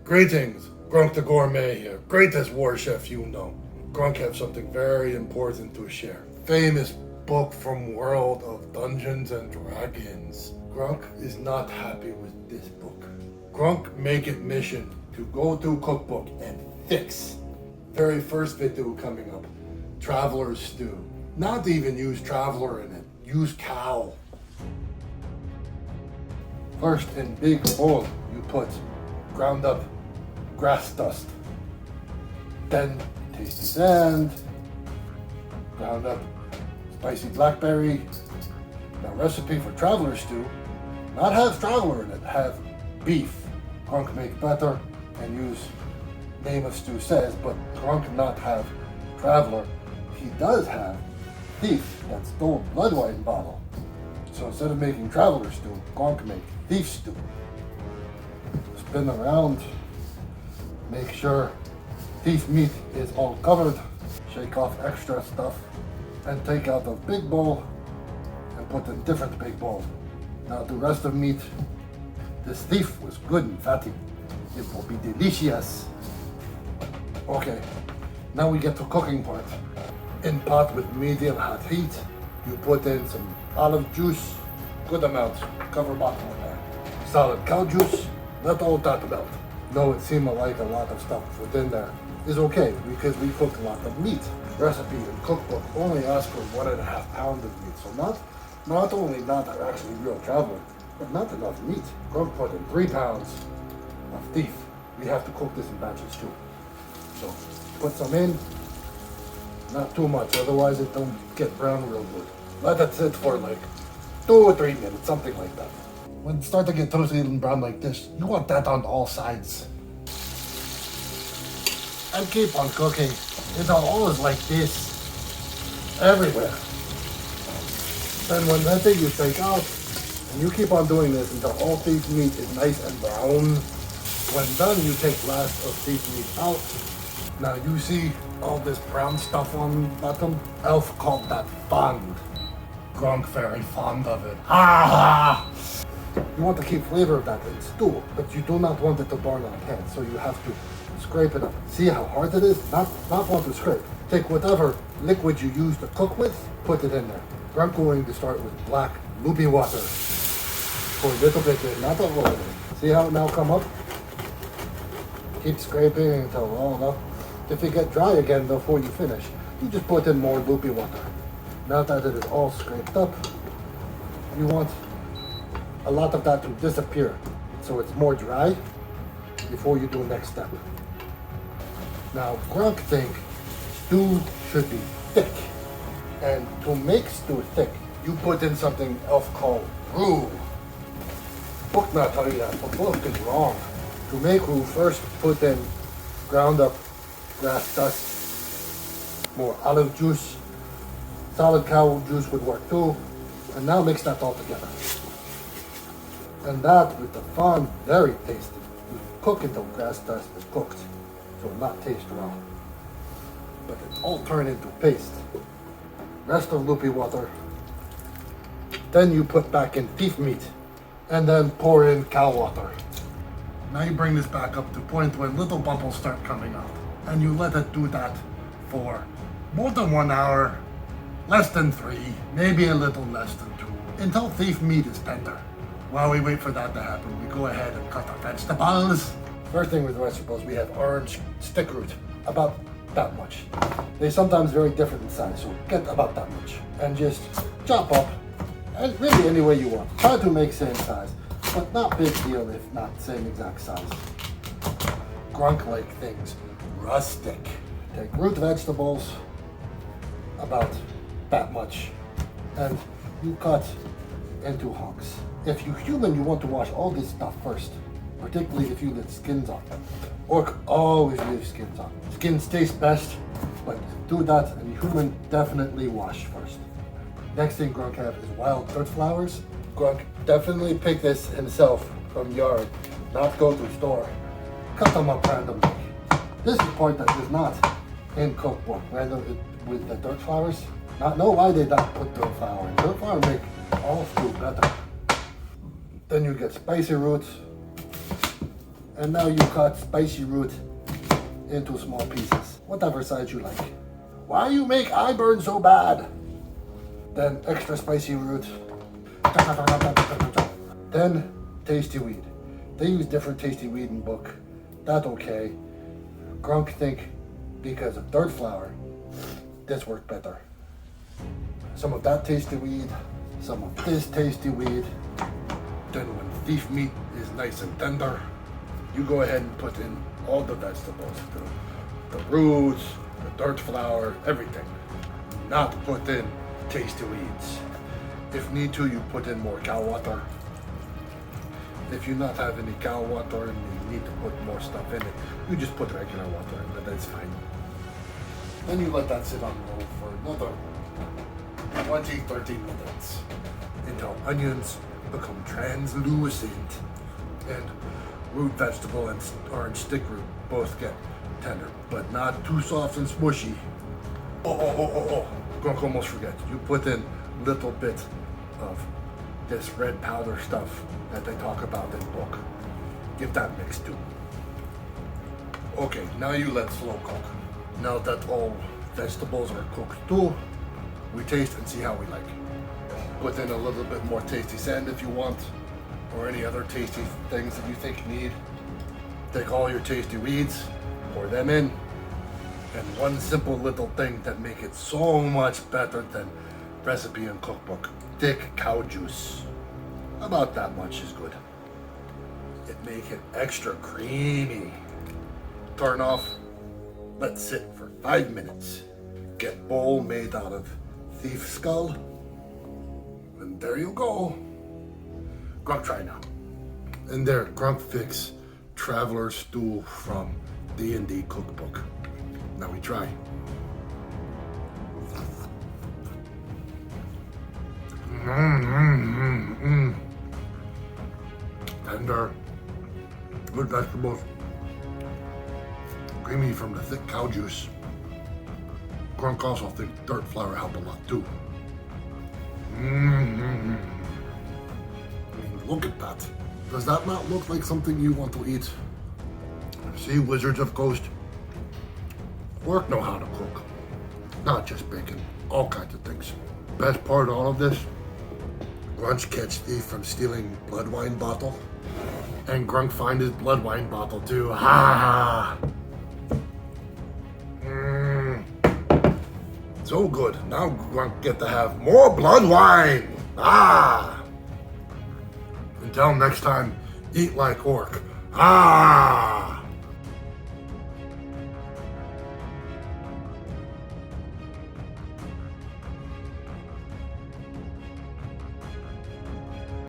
Greetings, Gronk the Gore-May here, greatest war chef you know. Gronk have something very important to share. Famous book from World of Dungeons and Dragons. Gronk is not happy with this book. Gronk make it mission to go through cookbook and fix. Very first video coming up, Traveler's Stew. Not even use Traveler in it, use cow. First in big bowl, you put ground up grass dust. Then tasty sand, ground up spicy blackberry. Now recipe for Traveler's Stew, not have Traveler in it, have beef. Gronk make better and use name of stew says, but Gronk not have Traveler. He does have thief that stole blood wine bottle. So instead of making Traveler Stew, Gronk make thief stew. Spin around, make sure thief meat is all covered, shake off extra stuff, and take out the big bowl and put in different big bowl. Now the rest of meat, this thief was good and fatty. It will be delicious. Okay, now we get to cooking part. In pot with medium hot heat, you put in some olive juice, good amount, cover bottom of that. Solid cow juice, let all that melt. No, it seemed like a lot of stuff within there is okay because we cooked a lot of meat. Recipe and cookbook only ask for 1.5 pounds of meat, so not only not actually real Traveler, but not enough meat. Gronk put in 3 pounds of thief. We have to cook this in batches too. So put some in, not too much, otherwise it don't get brown real good. Let it sit for like 2 or 3 minutes, something like that. When it starts to get toasty and brown like this, you want that on all sides. And keep on cooking until all is like this, everywhere. Then when that thing you take out, and you keep on doing this until all thief meat is nice and brown. When done, you take last of thief meat out. Now you see all this brown stuff on bottom? Elf called that fond. Gronk very fond of it. Ha ha! You want to keep flavor of that in stew, but you do not want it to burn on hand, so you have to scrape it up. See how hard it is? Not want to scrape. Take whatever liquid you use to cook with, put it in there. I'm going to start with black loopy water. For a little bit in, not a lot of it. See how it now come up? Keep scraping until all up. If it get dry again before you finish, you just put in more loopy water. Now that it is all scraped up, you want a lot of that to disappear so it's more dry before you do the next step. Now Gronk think stew should be thick, and to make stew thick, you put in something else called roux. Book not tell you that, but book is wrong. To make roux, first put in ground up grass dust, more olive juice, solid cow juice would work too, and now mix that all together. And that with the fond, very tasty. You cook until grass dust is cooked, so not taste raw. But it all turn into paste. Rest of loopy water. Then you put back in beef meat, and then pour in cow water. Now you bring this back up to point where little bubbles start coming out. And you let it do that for more than 1 hour, less than 3, maybe a little less than 2, until thief meat is tender. While we wait for that to happen, we go ahead and cut our vegetables. First thing with vegetables, we have orange stick root, about that much. They're sometimes very different in size, so get about that much. And just chop up, and really any way you want. Try to make same size, but not big deal if not same exact size. Gronk-like things, rustic. Take root vegetables, about that much, and you cut into hunks. If you're human, you want to wash all this stuff first, particularly if you leave skins on. Orc always leave skins on. Skins taste best, but do that, and human definitely wash first. Next thing Gronk have is wild dirt flowers. Gronk definitely pick this himself from yard, not go to store. Cut them up randomly. This is the part that is not in cookbook, random with the dirt flowers. Not know why they don't put dirt flower in. Dirt flower make all stew better. Then you get spicy roots, And now you cut spicy root into small pieces, whatever size you like. Why you make eye burn so bad? Then extra spicy root. Then tasty weed. They use different tasty weed in book. That's okay. Gronk think because of dirt flour, this worked better. Some of that tasty weed, some of this tasty weed. Then when beef meat is nice and tender, you go ahead and put in all the vegetables, the roots, the dirt flour, everything. Not put in tasty weeds. If need to, you put in more cow water. If you not have any cow water and you need to put more stuff in it, you just put regular water in it, that's fine. Then you let that sit on low for another 20-30 minutes until onions become translucent and root vegetable and orange stick root both get tender, but not too soft and smushy. Gronk almost forget. You put in little bit of this red powder stuff that they talk about in the book. Give that mix too. Okay, now you let slow cook. Now that all vegetables are cooked too, we taste and see how we like. Put in a little bit more tasty sand if you want, or any other tasty things that you think you need. Take all your tasty weeds, pour them in, and one simple little thing that make it so much better than recipe and cookbook. Thick cow juice. About that much is good. It make it extra creamy. Turn off, let sit for 5 minutes. Get bowl made out of thief skull. And there you go. Gronk try now. And there, Gronk fix Traveler Stew from D&D cookbook. Now we try. Tender, good vegetables, creamy from the thick cow juice. Gronk also think dirt flour helped a lot too. I mean, look at that. Does that not look like something you want to eat? See, Wizards of Coast. Orc know how to cook. Not just bacon, all kinds of things. Best part of all of this, Grunch catch thief from stealing blood wine bottle. And Gronk find his blood wine bottle too. Ha ha! So good. Now Gronk get to have more blood wine. Ah! Until next time, eat like orc. Ah!